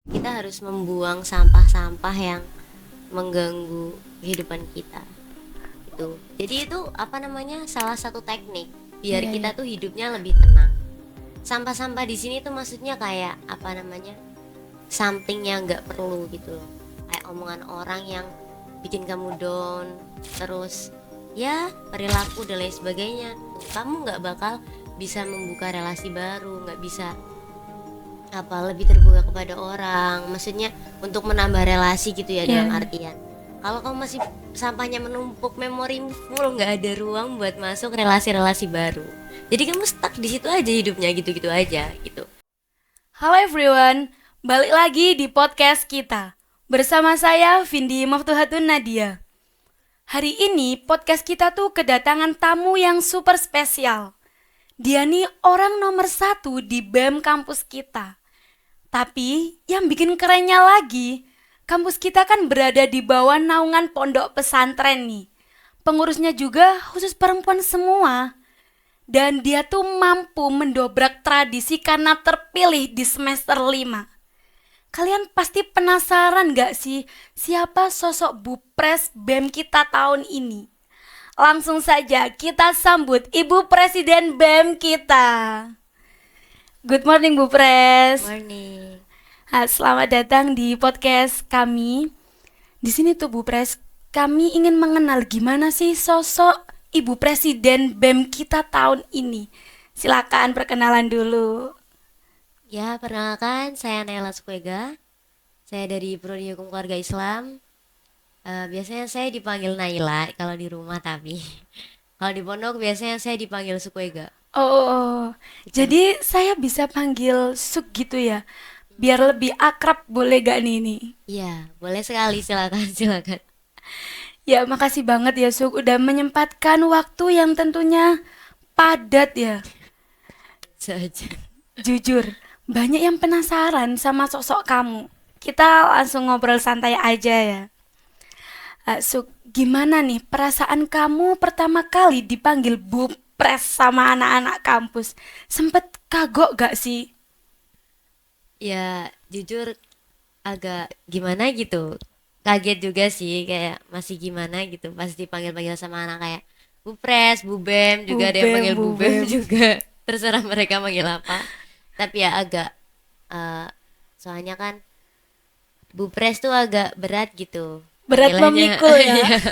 kita harus membuang sampah-sampah yang mengganggu kehidupan kita itu. Jadi itu apa namanya, salah satu teknik biar Iya, kita iya. tuh hidupnya lebih tenang. Sampah-sampah di sini tuh maksudnya kayak apa namanya, something yang nggak perlu gitu loh, kayak omongan orang yang bikin kamu down, terus ya perilaku dan lain sebagainya. Kamu nggak bakal bisa membuka relasi baru, nggak bisa apa lebih terbuka kepada orang, maksudnya untuk menambah relasi gitu ya, Iya, dalam iya. artian kalau kamu masih sampahnya menumpuk, memori full, nggak ada ruang buat masuk relasi-relasi baru, jadi kamu stuck di situ aja hidupnya, gitu-gitu aja gitu. Halo everyone, balik lagi di podcast kita. Bersama saya Vindi Maftuhatun Nadia. Hari ini podcast kita tuh kedatangan tamu yang super spesial. Dia nih orang nomor 1 di BEM kampus kita. Tapi yang bikin kerennya lagi, kampus kita kan berada di bawah naungan pondok pesantren nih. Pengurusnya juga khusus perempuan semua. Dan dia tuh mampu mendobrak tradisi karena terpilih di semester 5. Kalian pasti penasaran gak sih siapa sosok Bupres BEM kita tahun ini? Langsung saja kita sambut Ibu Presiden BEM kita. Good morning Bupres. Morning. Selamat datang di podcast kami. Di sini tuh Bupres, kami ingin mengenal gimana sih sosok Ibu Presiden BEM kita tahun ini. Silakan perkenalan dulu. Ya, perkenalkan, saya Naila Sukwega, saya dari Prodi Hukum Keluarga Islam. Biasanya saya dipanggil Naila kalau di rumah, tapi kalau di pondok biasanya saya dipanggil Sukwega Oh, gitu. jadi saya bisa panggil Suk gitu ya? Biar lebih akrab boleh gak nih ini? Iya, boleh sekali, silakan silakan Ya, makasih banget ya Suk udah menyempatkan waktu yang tentunya padat ya. saja. Jujur, banyak yang penasaran sama sosok kamu. Kita langsung ngobrol santai aja ya. Suk, gimana nih perasaan kamu pertama kali dipanggil Bu Pres sama anak-anak kampus? Sempet kagok gak sih? Ya, jujur agak gimana gitu, kaget juga sih, kayak masih gimana gitu pas dipanggil-panggil sama anak, kayak Bu Pres, Bu Bem, Bu juga ada yang Bem, panggil Bu Bu Bem Bem. juga. Terserah mereka manggil apa, tapi ya agak eh, soalnya kan Bu Pres tuh agak berat gitu Berat panggilannya. memikul ya. Iya gitu.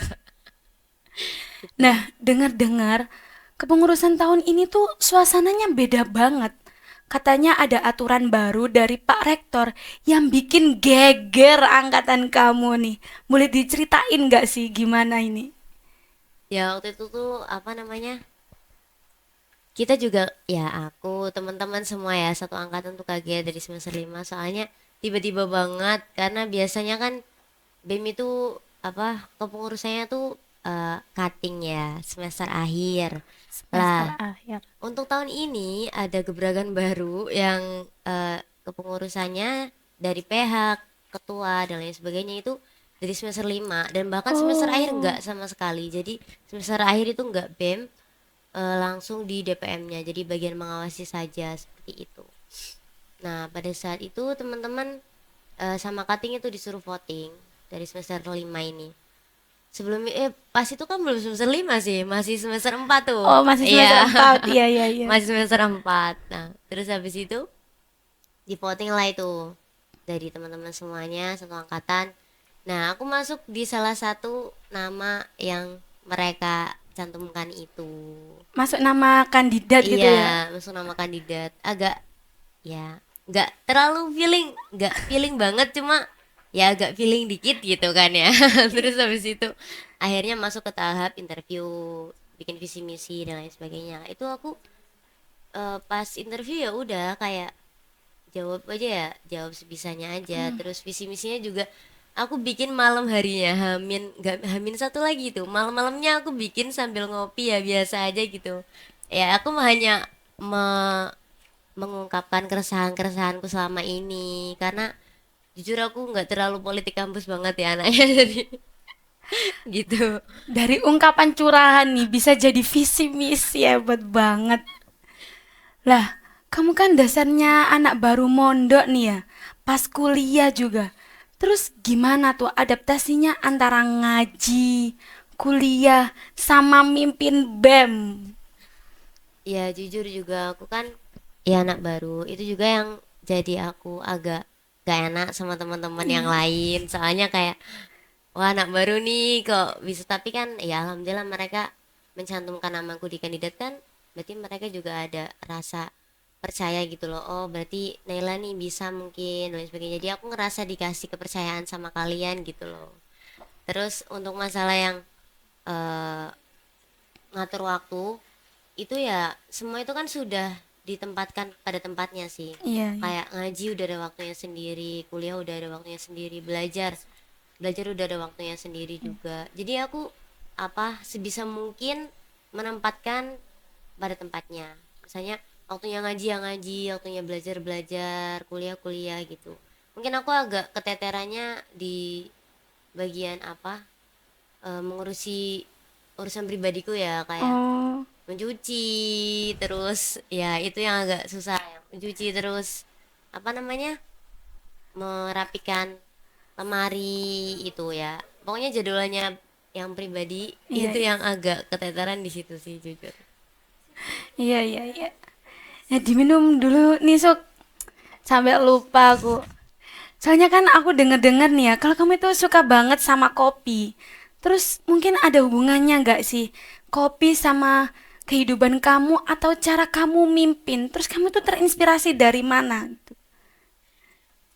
Nah, dengar-dengar kepengurusan tahun ini tuh suasananya beda banget. Katanya ada aturan baru dari Pak Rektor yang bikin geger angkatan kamu nih. Boleh diceritain gak sih gimana ini? Ya waktu itu tuh apa namanya, kita juga ya, aku teman-teman semua ya satu angkatan tuh kaget dari semester 5, soalnya tiba-tiba banget, karena biasanya kan BEM itu apa, kepengurusannya tuh cutting ya semester akhir Semester lah. akhir. Untuk tahun ini ada gebrakan baru yang kepengurusannya dari PH, ketua dan lain sebagainya itu dari semester 5, dan bahkan semester akhir Oh, enggak sama sekali. Jadi semester akhir itu enggak BEM, langsung di DPM-nya. Jadi bagian mengawasi saja seperti itu. Nah, pada saat itu teman-teman sama cutting itu disuruh voting dari semester 5 ini. Sebelum pas itu kan belum semester 5 sih, masih semester 4 tuh. oh masih semester Iya. 4. Iya, iya, iya. Masih semester 4. Nah, terus habis itu di voting lah itu dari teman-teman semuanya satu angkatan. Nah, aku masuk di salah satu nama yang mereka cantumkan itu. Masuk nama kandidat gitu Iya, ya. masuk nama kandidat. Agak ya, nggak terlalu feeling, nggak feeling banget, cuma ya agak feeling dikit gitu kan ya. Terus habis itu akhirnya masuk ke tahap interview, bikin visi misi dan lain sebagainya. Itu aku pas interview ya udah kayak jawab aja ya, jawab sebisanya aja. Terus visi misinya juga aku bikin malam harinya, hamin nggak hamin satu lagi tuh, malam-malamnya aku bikin sambil ngopi ya, biasa aja gitu. Ya aku hanya mengungkapkan keresahan-keresahanku selama ini, karena jujur aku nggak terlalu politik kampus banget ya anaknya. Jadi gitu. Dari ungkapan curahan nih bisa jadi visi misi, hebat banget. Lah, kamu kan dasarnya anak baru mondok nih ya. pas kuliah juga. Terus gimana tuh adaptasinya antara ngaji, kuliah, sama mimpin BEM? Ya jujur juga aku kan ya anak baru, itu juga yang jadi aku agak gak enak sama teman-teman yang Iya. lain, soalnya kayak wah anak baru nih kok bisa, tapi kan ya alhamdulillah mereka mencantumkan namaku di kandidat kan, berarti mereka juga ada rasa percaya gitu loh, oh berarti Naila nih bisa mungkin dan sebagainya, jadi aku ngerasa dikasih kepercayaan sama kalian gitu loh. Terus untuk masalah yang eh, ngatur waktu itu ya semua itu kan sudah ditempatkan pada tempatnya sih, Iya, iya. kayak ngaji udah ada waktunya sendiri, kuliah udah ada waktunya sendiri, belajar belajar udah ada waktunya sendiri juga, jadi aku apa sebisa mungkin menempatkan pada tempatnya, misalnya waktunya ngaji ya ngaji, waktunya belajar belajar, kuliah kuliah gitu. Mungkin aku agak keteterannya di bagian apa, mengurusi urusan pribadiku ya, kayak Oh, mencuci, terus ya itu yang agak susah ya, mencuci terus apa namanya, merapikan lemari itu ya, pokoknya jadwalnya yang pribadi iya, itu iya. yang agak keteteran di situ sih jujur. Iya, iya, iya. Ya diminum dulu nih, Sok. Sampai lupa aku. Soalnya kan aku denger-denger nih ya, kalau kamu itu suka banget sama kopi. Terus mungkin ada hubungannya nggak sih kopi sama kehidupan kamu atau cara kamu mimpin? Terus kamu tuh terinspirasi dari mana?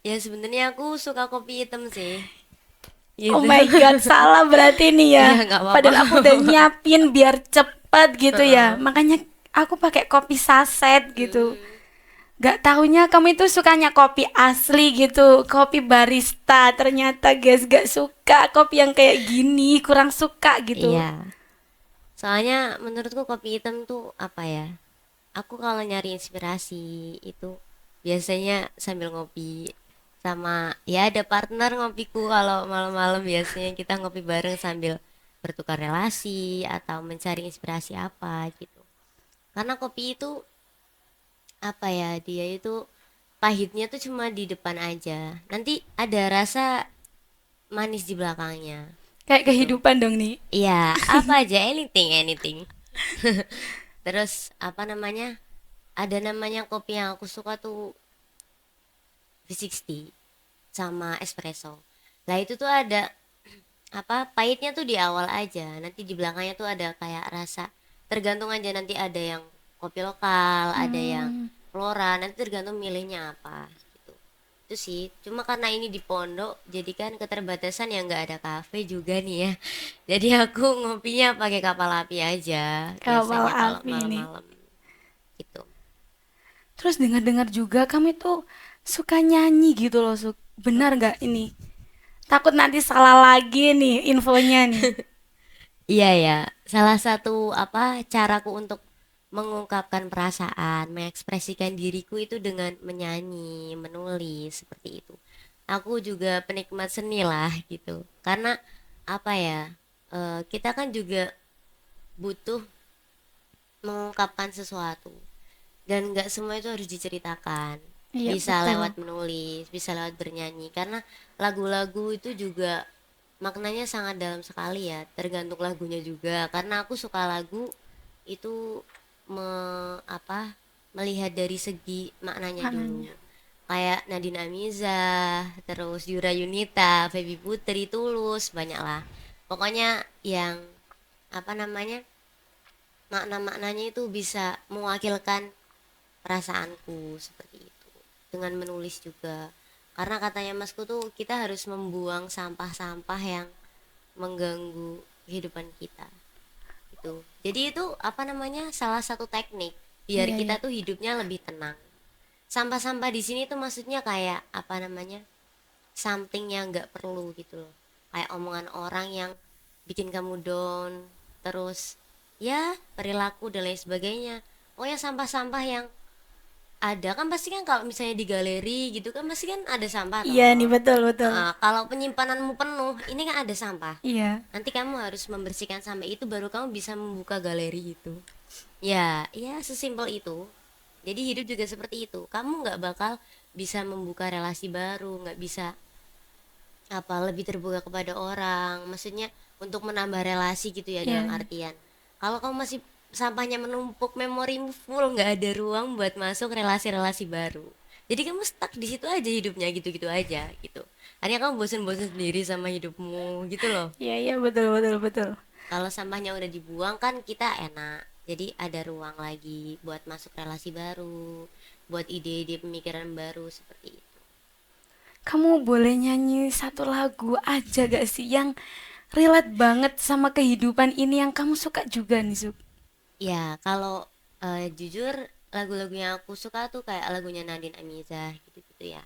Ya sebenarnya aku suka kopi hitam sih Oh gitu. my god, salah berarti nih ya. Iya nggak apa-apa. Padahal aku udah nyiapin biar cepet gitu ya. Makanya aku pakai kopi saset gitu. Mm-mm. Gak taunya kamu itu sukanya kopi asli gitu, kopi barista. Ternyata guys gak suka kopi yang kayak gini, kurang suka gitu. Iya, soalnya menurutku kopi hitam tuh apa ya, aku kalau nyari inspirasi itu biasanya sambil ngopi sama ya ada partner ngopiku, kalau malam-malam biasanya kita ngopi bareng sambil bertukar relasi atau mencari inspirasi apa gitu. Karena kopi itu apa ya, dia itu pahitnya tuh cuma di depan aja, nanti ada rasa manis di belakangnya Kayak gitu. kehidupan dong nih. Iya, apa aja, anything anything. Terus apa namanya, ada namanya kopi yang aku suka tuh V60 sama espresso. Lah itu tuh ada apa, pahitnya tuh di awal aja, nanti di belakangnya tuh ada kayak rasa, tergantung aja, nanti ada yang kopi lokal, ada yang Hmm, flora, nanti tergantung milihnya apa gitu. Itu sih, cuma karena ini di pondok jadi kan keterbatasan yang nggak ada kafe juga nih ya, jadi aku ngopinya pakai kapal api aja kapal biasanya kalau api ini. malam-malam gitu. Terus dengar-dengar juga kamu itu suka nyanyi gitu loh, Suk. Benar nggak ini? Takut nanti salah lagi nih infonya nih. Iya ya, salah satu apa caraku untuk mengungkapkan perasaan, mengekspresikan diriku itu dengan menyanyi, menulis seperti itu. Aku juga penikmat seni lah gitu. Karena apa ya, kita kan juga butuh mengungkapkan sesuatu, dan nggak semua itu harus diceritakan. Iya, Bisa betul. lewat menulis, bisa lewat bernyanyi, karena lagu-lagu itu juga maknanya sangat dalam sekali ya, tergantung lagunya juga, karena aku suka lagu itu me, apa, melihat dari segi maknanya dulu, Maknanya. kayak Nadine Amizah, terus Yura Yunita, Feby Putri, Tulus, banyak lah pokoknya yang apa namanya, makna-maknanya itu bisa mewakilkan perasaanku seperti itu, dengan menulis juga, karena katanya masku tuh kita harus membuang sampah-sampah yang mengganggu kehidupan kita itu. Jadi itu apa namanya, salah satu teknik biar Iya, kita iya. tuh hidupnya lebih tenang. Sampah-sampah di sini tuh maksudnya kayak apa namanya, something yang nggak perlu gitu loh, kayak omongan orang yang bikin kamu down, terus ya perilaku dan lain sebagainya. Pokoknya sampah-sampah yang ada kan, pasti kan kalau misalnya di galeri gitu kan pasti kan ada sampah Iya toh. nih, betul, betul. Kalau penyimpananmu penuh ini kan ada sampah, Iya. nanti kamu harus membersihkan sampah itu baru kamu bisa membuka galeri itu. Ya ya sesimpel itu. Jadi hidup juga seperti itu, kamu nggak bakal bisa membuka relasi baru, nggak bisa apa lebih terbuka kepada orang, maksudnya untuk menambah relasi gitu ya, Iya, dalam iya. artian kalau kamu masih sampahnya menumpuk, memorimu full, nggak ada ruang buat masuk relasi-relasi baru, jadi kamu stuck di situ aja hidupnya, gitu-gitu aja gitu. Akhirnya kamu bosen-bosen sendiri sama hidupmu gitu loh. Iya, iya, betul, betul, betul. Kalau sampahnya udah dibuang kan kita enak, jadi ada ruang lagi buat masuk relasi baru, buat ide-ide pemikiran baru seperti itu. Kamu boleh nyanyi satu lagu aja gak sih yang relate banget sama kehidupan ini yang kamu suka juga nih, Suk? Ya, kalau jujur lagu-lagu yang aku suka tuh kayak lagunya Nadine Amizah gitu-gitu ya.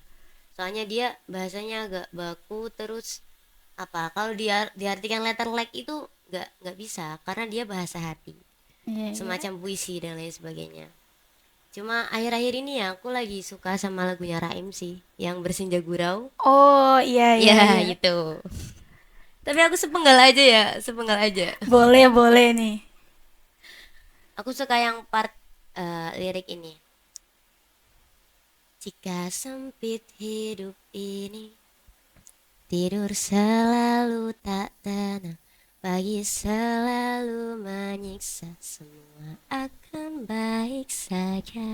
Soalnya dia bahasanya agak baku, terus apa? Kalau dia diartikan letter like itu nggak bisa karena dia bahasa hati, Iya, iya. semacam puisi dan lain sebagainya. Cuma akhir-akhir ini ya aku lagi suka sama lagunya Raim sih, yang Bersenja Gurau. Oh, iya, iya, Ya, iya. itu. Tapi aku sepenggal aja ya, sepenggal aja. Boleh, boleh nih. Aku suka yang part lirik ini. Jika sempit hidup ini, tidur selalu tak tenang, pagi selalu menyiksa, semua akan baik saja.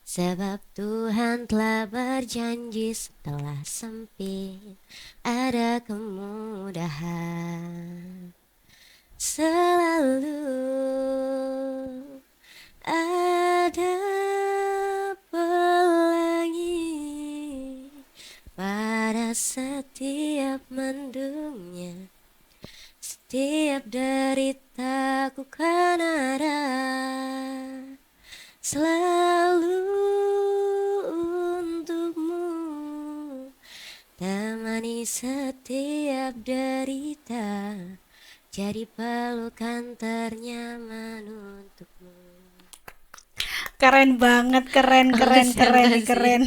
Sebab Tuhan telah berjanji setelah sempit ada kemudahan. Selalu ada pelangi pada setiap mendungnya, setiap deritaku kan ada selalu untukmu, temani setiap derita, jadi pelukan ternyaman untukmu. Keren banget, keren, keren, Makasih, keren, makasih. keren.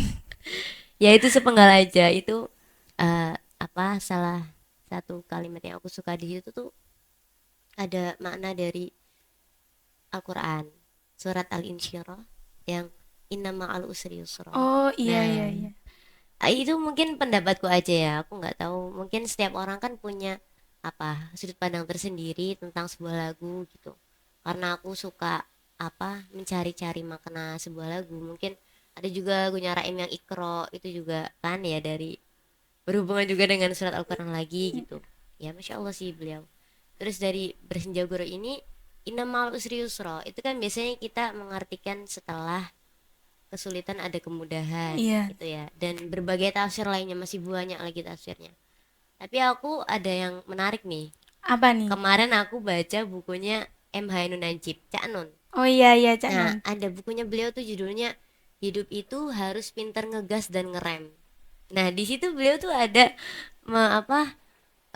Ya itu sepenggal aja itu, apa salah satu kalimat yang aku suka di situ tuh ada makna dari Al-Quran, surat Al-Insyirah yang inna ma'al usri yusra. Oh, iya, Nah, iya, iya. itu mungkin pendapatku aja ya, aku nggak tahu, mungkin setiap orang kan punya apa sudut pandang tersendiri tentang sebuah lagu gitu. Karena aku suka apa mencari-cari makna sebuah lagu, mungkin ada juga lagunya Raim yang Iqra, itu juga kan ya dari berhubungan juga dengan surat Al-Quran lagi gitu. Ya Masya Allah sih beliau. Terus dari Bersenja Guru ini Innamal usri yusra, itu kan biasanya kita mengartikan setelah kesulitan ada kemudahan Iya. gitu ya, dan berbagai tafsir lainnya, masih banyak lagi tafsirnya. Tapi aku ada yang menarik nih. Apa nih? Kemarin aku baca bukunya M. Hainun Najib, Cak Nun. Oh, iya, iya, Cak Nah, Nun. ada bukunya beliau tuh judulnya Hidup itu harus pintar ngegas dan ngerem. Nah, di situ beliau tuh ada apa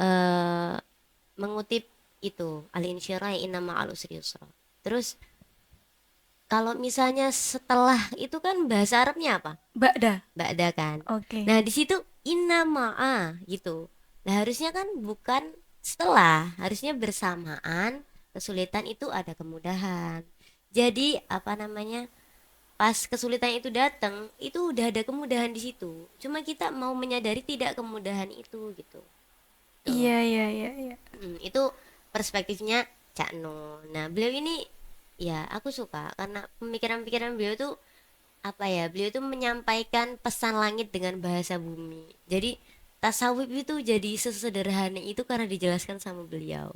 eh mengutip itu al-insyirah inna ma'al usri yusra. Terus kalau misalnya setelah itu kan bahasa Arabnya apa? Ba'da. Ba'da kan. Oke. Nah, di situ inna ma'a gitu. Nah, harusnya kan bukan setelah, harusnya bersamaan kesulitan itu ada kemudahan. Jadi apa namanya? Pas kesulitan itu datang, itu udah ada kemudahan di situ. Cuma kita mau menyadari tidak kemudahan itu gitu. Tuh. Iya, iya, iya, iya. Itu perspektifnya Cak Nun. Nah, beliau ini ya aku suka karena pemikiran-pemikiran beliau tuh apa ya? Beliau tuh menyampaikan pesan langit dengan bahasa bumi. Jadi tasawuf itu jadi sesederhana itu karena dijelaskan sama beliau.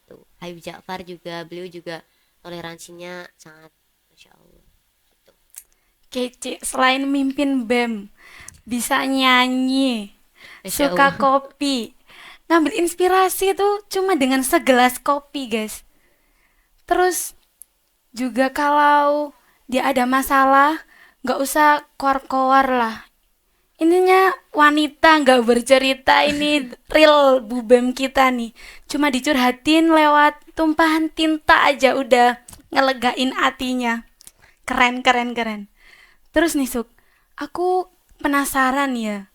Tuh, Habib Ja'far juga, beliau juga toleransinya sangat Masya Allah gitu. Kece. Selain mimpin BEM, bisa nyanyi, Masya suka Allah. kopi. Ngambil inspirasi tuh cuma dengan segelas kopi, guys. Terus juga kalau dia ada masalah, nggak usah koar-koar lah. Ininya wanita nggak bercerita, ini real bubem kita nih. Cuma dicurhatin lewat tumpahan tinta aja udah ngelegain hatinya. Keren, keren, keren. Terus nih, Suk, aku penasaran ya.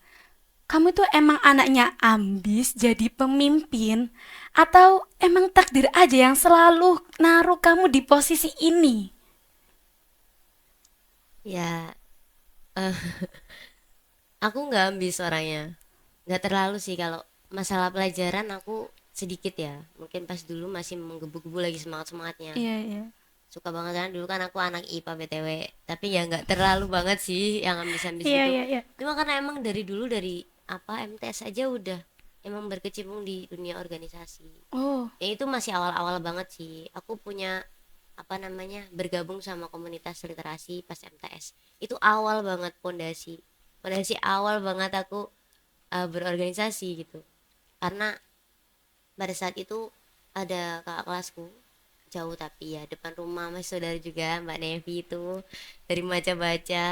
Kamu tuh emang anaknya ambis jadi pemimpin atau emang takdir aja yang selalu naruh kamu di posisi ini? Ya, Eh, aku nggak ambis orangnya, nggak terlalu sih. Kalau masalah pelajaran aku sedikit ya, mungkin pas dulu masih menggebu-gebu lagi semangat semangatnya. Iya, iya. Suka banget kan, dulu kan aku anak IPA BTW, tapi ya nggak terlalu banget sih yang ambis-ambis Iya, gitu. iya, iya. Cuma karena emang dari dulu, dari apa MTS aja udah emang berkecimpung di dunia organisasi. Oh, Ya itu masih awal-awal banget sih. Aku punya apa namanya, bergabung sama komunitas literasi pas MTS. Itu awal banget, pondasi awal banget aku berorganisasi gitu. Karena pada saat itu ada kakak kelasku, jauh tapi ya depan rumah, mas saudara juga, Mbak Nevi itu, dari Maca Baca.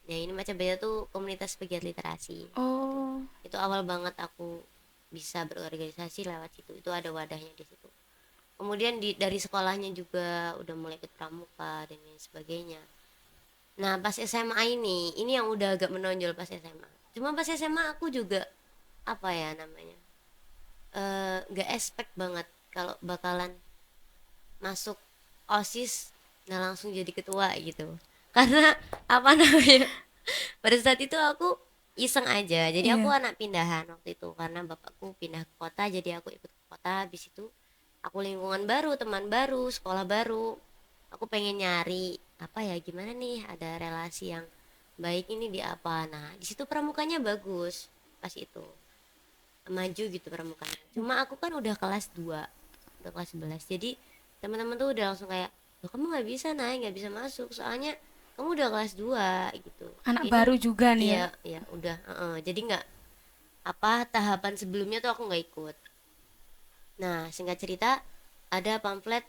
Ya ini Maca Baca tuh komunitas pegiat literasi. oh, Itu awal banget aku bisa berorganisasi lewat situ. Itu ada wadahnya di situ. Kemudian dari sekolahnya juga udah mulai ikut pramuka dan lain sebagainya. Nah pas SMA ini yang udah agak menonjol pas SMA. Cuma pas SMA aku juga apa ya namanya, nggak expect banget kalau bakalan masuk OSIS, nah langsung jadi ketua gitu. Karena apa namanya, pada saat itu aku iseng aja, jadi aku iya. anak pindahan waktu itu karena bapakku pindah ke kota, jadi aku ikut ke kota. Habis itu aku lingkungan baru, teman baru, sekolah baru, aku pengen nyari apa ya, gimana nih ada relasi yang baik ini di apa. Nah di situ pramukanya bagus pas itu, maju gitu pramukanya. Cuma aku kan udah kelas 2, udah kelas 11, jadi teman-teman tuh udah langsung kayak, loh kamu nggak bisa naik, nggak bisa masuk soalnya kamu udah kelas 2 gitu. Anak Ini baru juga nih ya. iya iya udah jadi nggak, apa, tahapan sebelumnya tuh aku nggak ikut. Nah singkat cerita, ada pamflet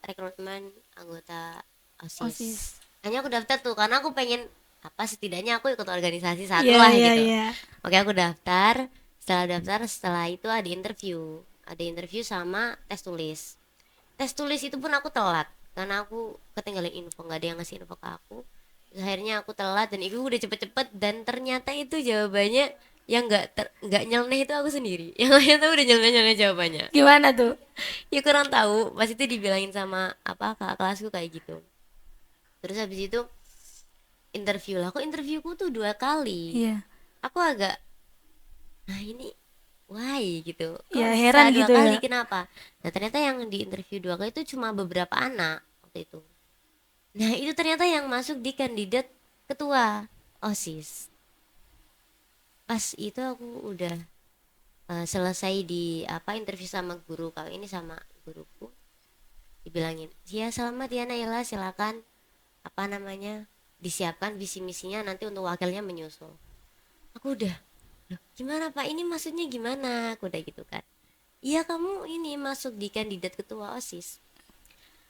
rekrutmen anggota OSIS. OSIS. Hanya aku daftar tuh karena aku pengen apa, setidaknya aku ikut organisasi satu Iya, lah iya, gitu. iya. Oke aku daftar. Setelah itu ada interview sama tes tulis. Tes tulis itu pun aku telat karena aku ketinggalan info, nggak ada yang ngasih info ke aku. Terus akhirnya aku telat dan itu udah cepet-cepet, dan ternyata itu jawabannya yang nggak nyeleneh itu aku sendiri. Yang lainnya tuh udah nyeleneh jawabannya. Gimana tuh? Ya kurang tahu, pas itu dibilangin sama apa kakak kelasku kayak gitu. Terus habis itu interview lah, aku interviewku tuh 2 kali. Iya. Aku agak, nah ini why gitu, Ya kok heran bisa dua gitu kali ya. kenapa. Nah ternyata yang di interview 2 kali itu cuma beberapa anak waktu itu. Nah itu ternyata yang masuk di kandidat ketua OSIS. Pas itu aku udah selesai di apa, interview sama guru, kali ini sama guruku, dibilangin ya selamat ya Naila, silakan apa namanya, disiapkan visi misinya, nanti untuk wakilnya menyusul. Aku udah, loh gimana pak, ini maksudnya gimana, aku udah gitu kan. Iya kamu ini masuk di kandidat ketua OSIS.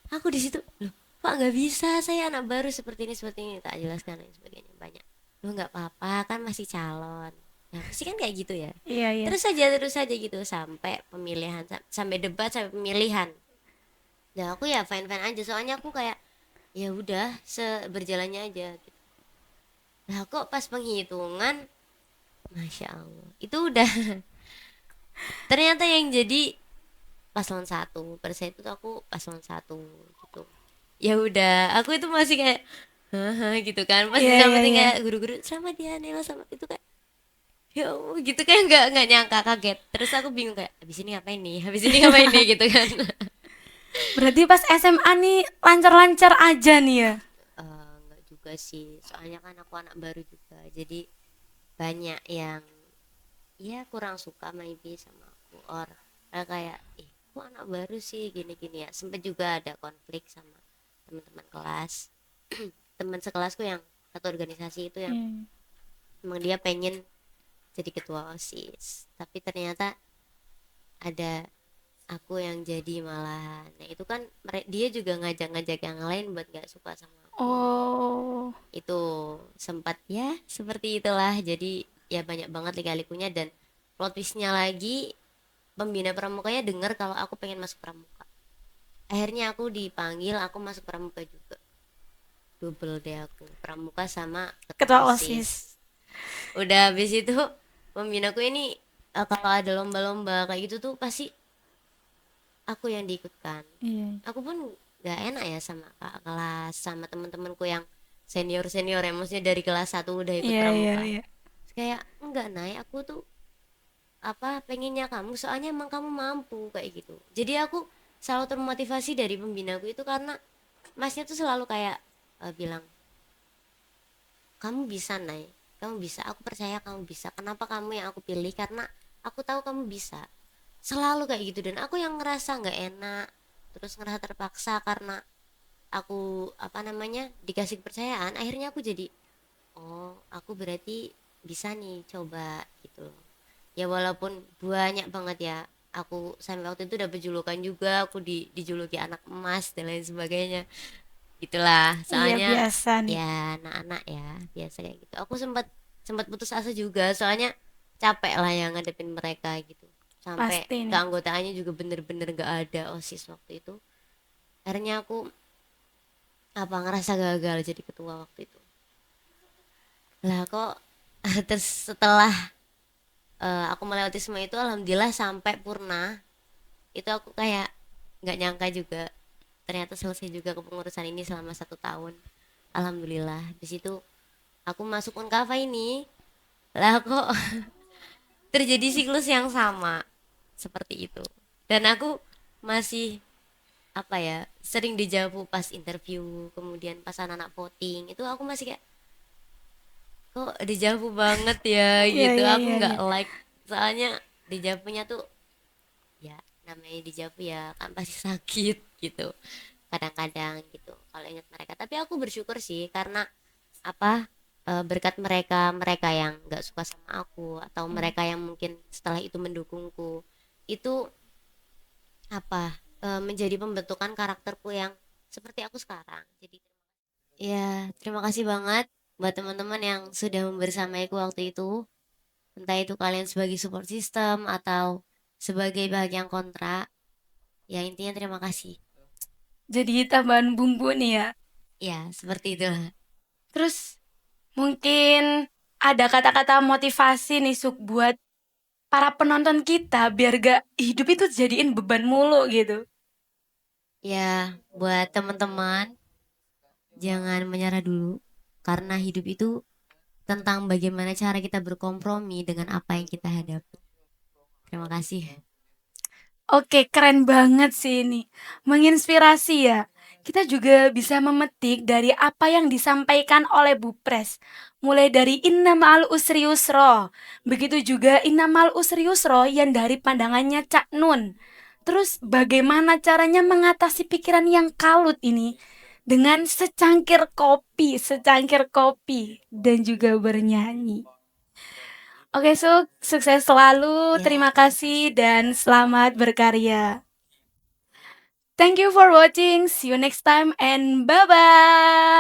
Aku di situ, loh pak nggak bisa, saya anak baru seperti ini, tak jelaskan dan sebagainya banyak. Loh nggak apa-apa kan masih calon. Nah pasti kan kayak gitu ya. Iya, iya. Terus saja gitu sampai pemilihan, sampai debat, sampai pemilihan. Nah aku ya fine fine aja, soalnya aku kayak ya udah seberjalannya aja gitu. Nah kok pas penghitungan, masya Allah itu udah ternyata yang jadi paslon satu. Pada saat itu aku paslon satu gitu. Ya udah aku itu masih kayak haha gitu kan, pas Iya, iya, disampetin iya. kayak guru-guru selamat ya Nela, selamat itu kayak ya Allah gitu, kayak nggak nyangka, kaget. Terus aku bingung kayak habis ini ngapain nih, habis ini ngapain nih gitu kan. Berarti pas SMA nih lancar-lancar aja nih ya. Nggak juga sih, soalnya kan aku anak baru juga, jadi banyak yang ya kurang suka maybe sama aku, or kayak kok anak baru sih gini-gini ya. Sempet juga ada konflik sama teman-teman kelas, teman sekelasku yang satu organisasi itu, yang Iya. emang dia pengen jadi ketua OSIS, tapi ternyata ada aku yang jadi malahan. Nah itu kan dia juga ngajak-ngajak yang lain buat gak suka sama aku. Oh, Itu sempat ya seperti itulah, jadi ya banyak banget lika-likunya. Dan plot twistnya lagi, pembina pramukanya dengar kalau aku pengen masuk pramuka, akhirnya aku dipanggil, aku masuk pramuka juga. Double deh aku, pramuka sama ketua ketua OSIS. OSIS. Udah habis itu pembinaku ini kalau ada lomba-lomba kayak gitu tuh pasti aku yang diikutkan. Iya. Aku pun gak enak ya sama kakak kelas, sama teman-temanku yang senior ya, maksudnya dari kelas 1 udah ikut Iya, iya, pramuka. iya. Terus kayak enggak Nay, aku tuh apa pengennya kamu soalnya emang kamu mampu kayak gitu. Jadi aku selalu termotivasi dari pembinaku itu karena masnya tuh selalu kayak bilang kamu bisa Nay, kamu bisa, aku percaya kamu bisa, kenapa kamu yang aku pilih, karena aku tahu kamu bisa, selalu kayak gitu. Dan aku yang ngerasa nggak enak, terus ngerasa terpaksa karena aku apa namanya dikasih kepercayaan, akhirnya aku jadi oh aku berarti bisa nih coba gitu. Ya walaupun banyak banget ya, aku sampai waktu itu dapat julukan juga, aku dijuluki anak emas dan lain sebagainya gitulah, Iya, soalnya biasa nih. ya anak-anak ya biasa kayak gitu. Aku sempat sempat putus asa juga soalnya capek lah yang ngadepin mereka gitu, sampai Pasti nih. keanggotaannya juga bener-bener gak ada OSIS waktu itu. Akhirnya aku apa ngerasa gagal jadi ketua waktu itu. Lah kok terus setelah aku melewati semua itu alhamdulillah sampai purna, itu aku kayak nggak nyangka juga ternyata selesai juga kepengurusan ini selama 1 tahun. Alhamdulillah di situ aku masuk Unkava ini, lah kok terjadi siklus yang sama seperti itu. Dan aku masih apa ya sering dijawab pas interview, kemudian pas anak-anak voting itu aku masih kayak kok dijawab banget ya Iya, gitu, iya, aku iya, nggak iya. like soalnya dijawabnya tuh ya namanya dijawab ya kan pasti sakit gitu kadang-kadang gitu kalau ingat mereka. Tapi aku bersyukur sih karena apa berkat mereka mereka yang nggak suka sama aku atau mereka yang mungkin setelah itu mendukungku itu apa menjadi pembentukan karakterku yang seperti aku sekarang. Jadi ya terima kasih banget buat teman-teman yang sudah membersamaiku waktu itu, entah itu kalian sebagai support system atau sebagai bagian kontra, ya intinya terima kasih. Jadi tambahan bumbu nih ya. Ya seperti itulah. Terus mungkin ada kata-kata motivasi nih Suk buat para penonton kita biar gak hidup itu jadiin beban mulu gitu. Ya buat teman-teman jangan menyerah dulu, karena hidup itu tentang bagaimana cara kita berkompromi dengan apa yang kita hadapi. Terima kasih. Oke, keren banget sih ini. Menginspirasi ya. Kita juga bisa memetik dari apa yang disampaikan oleh Bu Pres. Mulai dari inna ma'al usri yusra. Begitu juga inna ma'al usri yusra yang dari pandangannya Cak Nun. Terus bagaimana caranya mengatasi pikiran yang kalut ini? Dengan secangkir kopi, dan juga bernyanyi. Oke, sukses selalu. Ya, Terima terima kasih kasih. dan selamat berkarya. Thank you for watching. See you next time and bye bye.